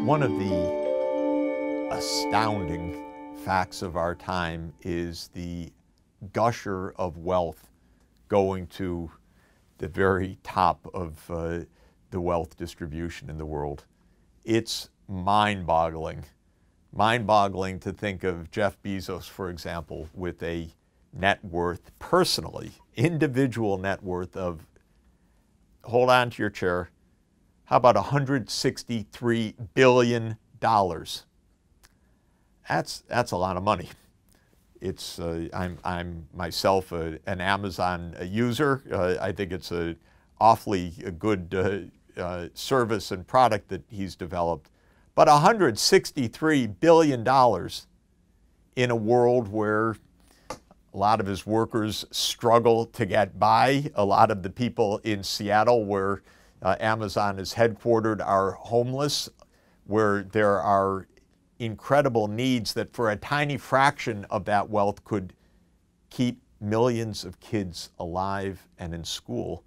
One of the astounding facts of our time is the gusher of wealth going to the very top of the wealth distribution in the world. It's mind-boggling. Mind-boggling to think of Jeff Bezos, for example, with a net worth, personally, individual net worth of, hold on to your chair, how about $163 billion? That's a lot of money. It's I'm myself an Amazon user. I think it's a awfully good service and product that he's developed. But $163 billion in a world where a lot of his workers struggle to get by. A lot of the people in Seattle, where Amazon is headquartered, are homeless, where there are incredible needs that for a tiny fraction of that wealth could keep millions of kids alive and in school.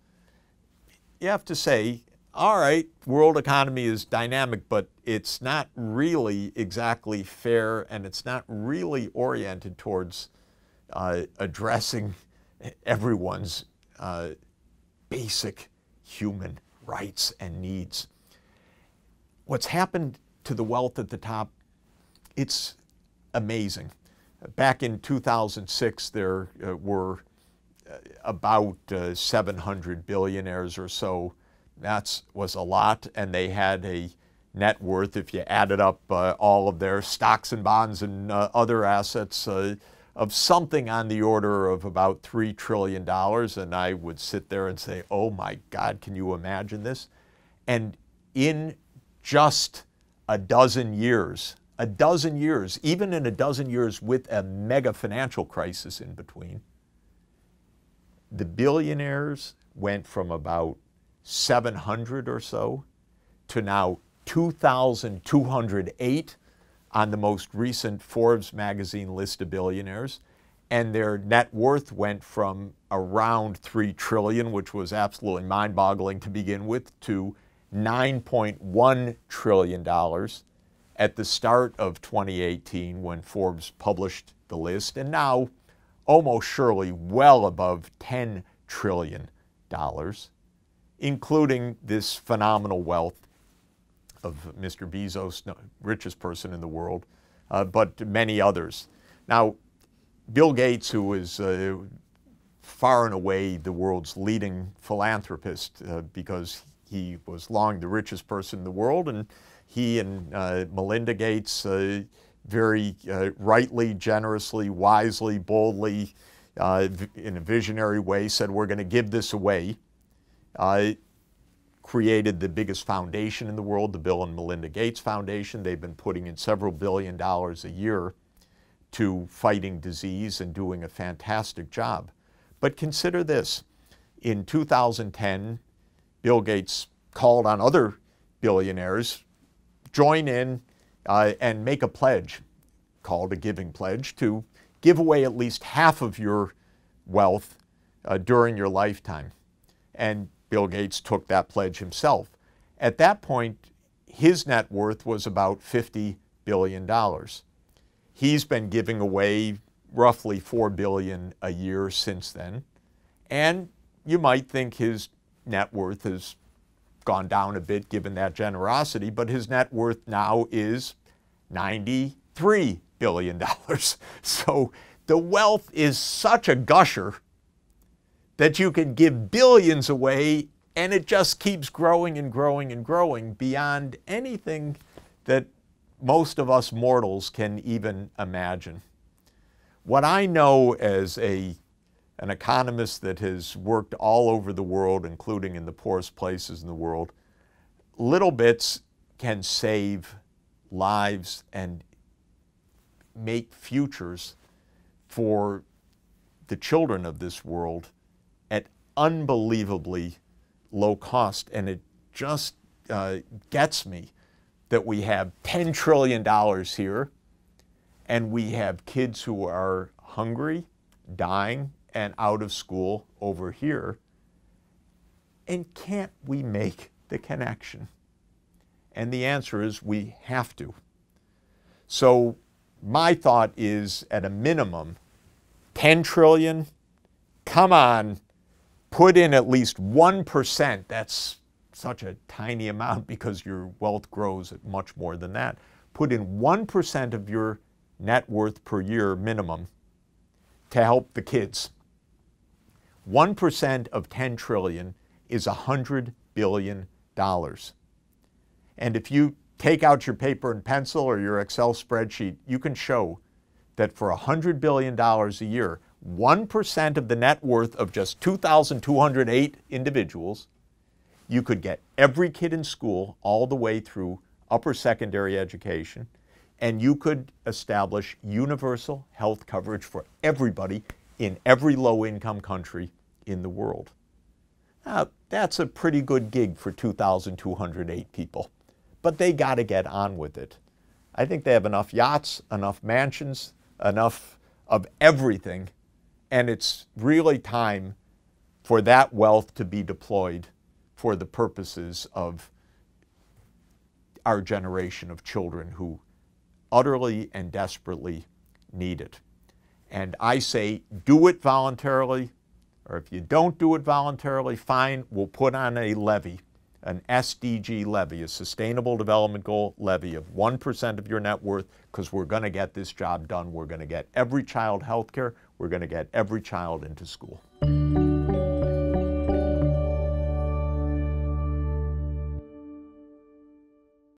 You have to say, all right, world economy is dynamic, but it's not really exactly fair, and it's not really oriented towards addressing everyone's basic human rights and needs. What's happened to the wealth at the top, it's amazing. Back in 2006, there were about 700 billionaires or so. That was a lot, and they had a net worth, if you added up all of their stocks and bonds and other assets, of something on the order of about $3 trillion. And I would sit there and say, oh my God, can you imagine this? And in just a dozen years, even in a dozen years with a mega financial crisis in between, the billionaires went from about 700 or so to now 2,208 on the most recent Forbes magazine list of billionaires. And their net worth went from around $3 trillion, which was absolutely mind-boggling to begin with, to $9.1 trillion at the start of 2018 when Forbes published the list, and now almost surely well above $10 trillion, including this phenomenal wealth of Mr. Bezos, richest person in the world, but many others. Now, Bill Gates, who is far and away the world's leading philanthropist because he was long the richest person in the world, and he and Melinda Gates very rightly, generously, wisely, boldly, in a visionary way said, we're going to give this away. Created the biggest foundation in the world, the Bill and Melinda Gates Foundation. They've been putting in several $billion a year to fighting disease and doing a fantastic job. But consider this. In 2010, Bill Gates called on other billionaires, join in and make a pledge, called a giving pledge, to give away at least half of your wealth during your lifetime. And Bill Gates took that pledge himself. At that point, his net worth was about $50 billion. He's been giving away roughly $4 billion a year since then. And you might think his net worth has gone down a bit given that generosity, but his net worth now is $93 billion. So the wealth is such a gusher that you can give billions away, and it just keeps growing and growing and growing beyond anything that most of us mortals can even imagine. What I know as an economist that has worked all over the world, including in the poorest places in the world, little bits can save lives and make futures for the children of this world at unbelievably low cost. And it just gets me that we have $10 trillion here, and we have kids who are hungry, dying, and out of school over here. And can't we make the connection? And the answer is we have to. So my thought is, at a minimum, 10 trillion, come on, put in at least 1%. That's such a tiny amount because your wealth grows at much more than that. Put in 1% of your net worth per year minimum to help the kids. 1% of 10 trillion is $100 billion. And if you take out your paper and pencil or your Excel spreadsheet, you can show that for $100 billion a year, 1% of the net worth of just 2,208 individuals, you could get every kid in school all the way through upper secondary education, and you could establish universal health coverage for everybody in every low-income country in the world. Now, that's a pretty good gig for 2,208 people, but they got to get on with it. I think they have enough yachts, enough mansions, enough of everything, and it's really time for that wealth to be deployed for the purposes of our generation of children who utterly and desperately need it. And I say, do it voluntarily, or if you don't do it voluntarily, fine, we'll put on a levy, an SDG levy, a Sustainable Development Goal levy of 1% of your net worth, because we're going to get this job done. We're going to get every child health care. We're going to get every child into school.